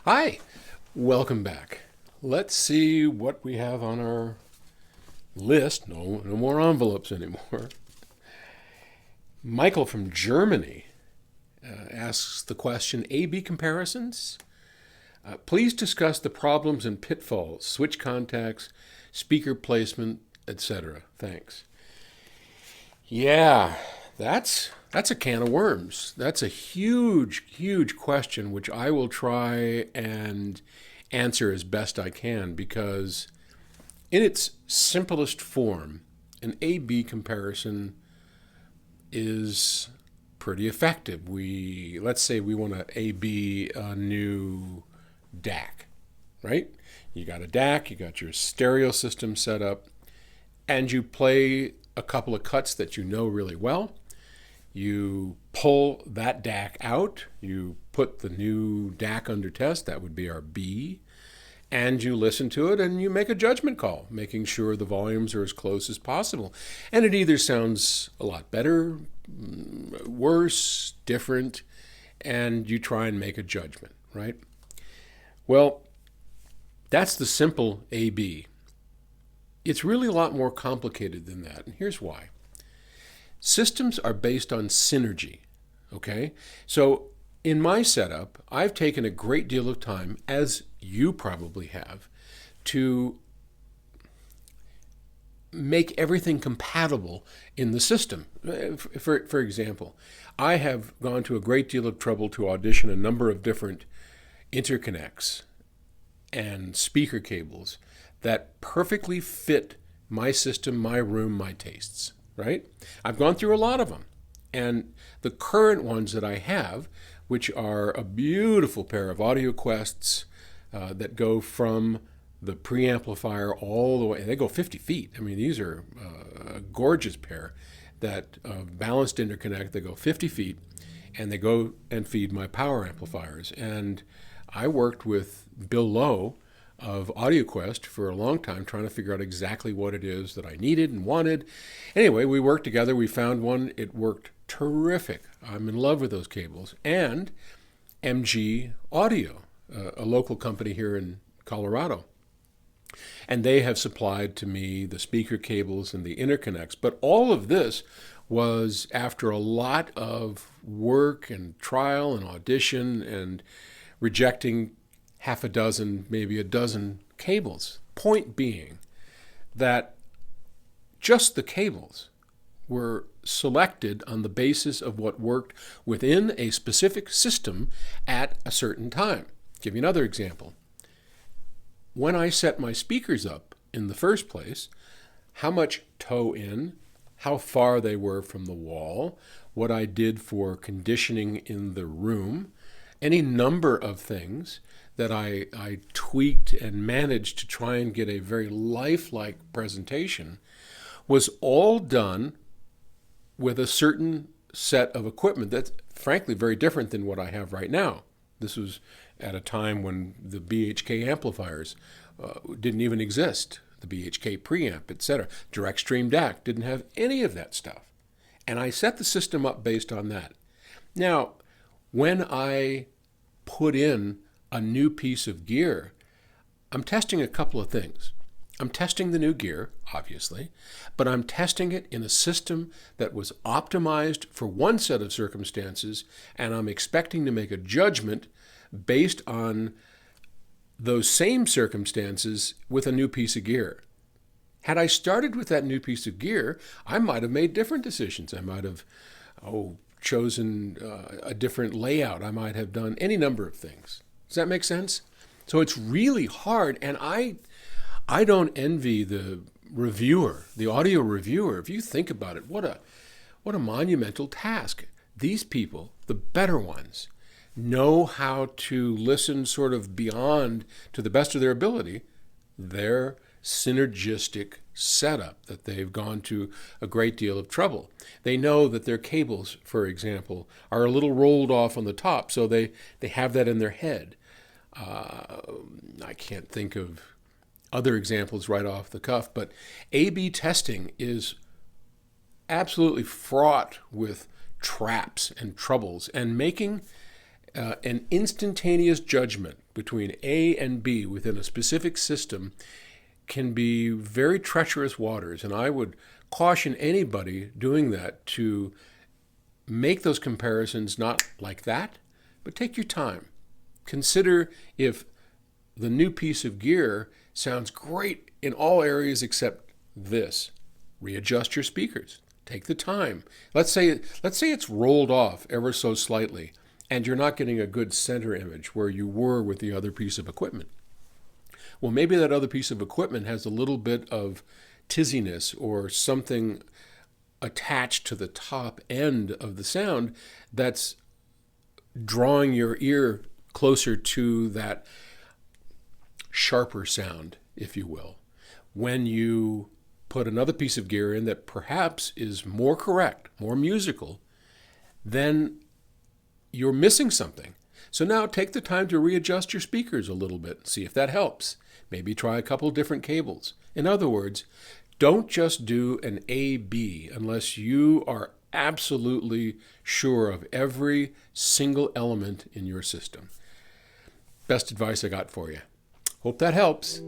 Hi, welcome back. Let's see what we have on our list. No more envelopes anymore. Michael from Germany asks the question A/B comparisons. Please discuss the problems and pitfalls, switch contacts, speaker placement, etc. Thanks. Yeah, that's a can of worms. That's a huge question, which I will try and answer as best I can because, in its simplest form, an A/B comparison is pretty effective. Let's say we want to A/B a new DAC, right? You got a DAC, you got your stereo system set up, and you play a couple of cuts that you know really well. You pull that DAC out, you put the new DAC under test, that would be our B, and you listen to it and you make a judgment call, making sure the volumes are as close as possible. And it either sounds a lot better, worse, different, and you try and make a judgment, right? Well, that's the simple A/B. It's really a lot more complicated than that, and here's why. Systems are based on synergy, okay? So in my setup, I've taken a great deal of time, as you probably have, to make everything compatible in the system. For example, I have gone to a great deal of trouble to audition a number of different interconnects and speaker cables that perfectly fit my system, my room, my tastes, right? I've gone through a lot of them. And the current ones that I have, which are a beautiful pair of AudioQuests that go from the preamplifier all the way, they go 50 feet. I mean, these are a gorgeous pair that balanced interconnect. They go 50 feet and they go and feed my power amplifiers. And I worked with Bill Lowe of AudioQuest for a long time trying to figure out exactly what it is that I needed and wanted. Anyway, we worked together. We found one. It worked terrific. I'm in love with those cables. And MG Audio, a local company here in Colorado. And they have supplied to me the speaker cables and the interconnects. But all of this was after a lot of work and trial and audition and rejecting half a dozen, maybe a dozen cables. Point being that just the cables were selected on the basis of what worked within a specific system at a certain time. I'll give you another example. When I set my speakers up in the first place, how much toe in, how far they were from the wall, what I did for conditioning in the room, any number of things that I tweaked and managed to try and get a very lifelike presentation was all done with a certain set of equipment that's frankly very different than what I have right now. This was at a time when the BHK amplifiers didn't even exist, the BHK preamp, etc. Direct stream DAC didn't have any of that stuff. And I set the system up based on that. Now, when I put in a new piece of gear, I'm testing a couple of things. I'm testing the new gear, obviously, but I'm testing it in a system that was optimized for one set of circumstances, and I'm expecting to make a judgment based on those same circumstances with a new piece of gear. Had I started with that new piece of gear, I might have made different decisions. I might have chosen a different layout. I might have done any number of things. Does that make sense? So it's really hard, and I don't envy the reviewer, the audio reviewer. If you think about it, what a monumental task. These people, the better ones, know how to listen sort of beyond, to the best of their ability, their synergistic setup that they've gone to a great deal of trouble. They know that their cables, for example, are a little rolled off on the top, so they have that in their head. I can't think of other examples right off the cuff, but A/B testing is absolutely fraught with traps and troubles, and making an instantaneous judgment between A and B within a specific system can be very treacherous waters. And I would caution anybody doing that to make those comparisons not like that, but take your time. Consider if the new piece of gear sounds great in all areas except this. Readjust your speakers. Take the time. Let's say it's rolled off ever so slightly and you're not getting a good center image where you were with the other piece of equipment. Well, maybe that other piece of equipment has a little bit of tizziness or something attached to the top end of the sound that's drawing your ear closer to that sharper sound, if you will. When you put another piece of gear in that perhaps is more correct, more musical, then you're missing something. So now take the time to readjust your speakers a little bit, see if that helps. Maybe try a couple different cables. In other words, don't just do an A-B unless you are absolutely sure of every single element in your system. Best advice I got for you. Hope that helps.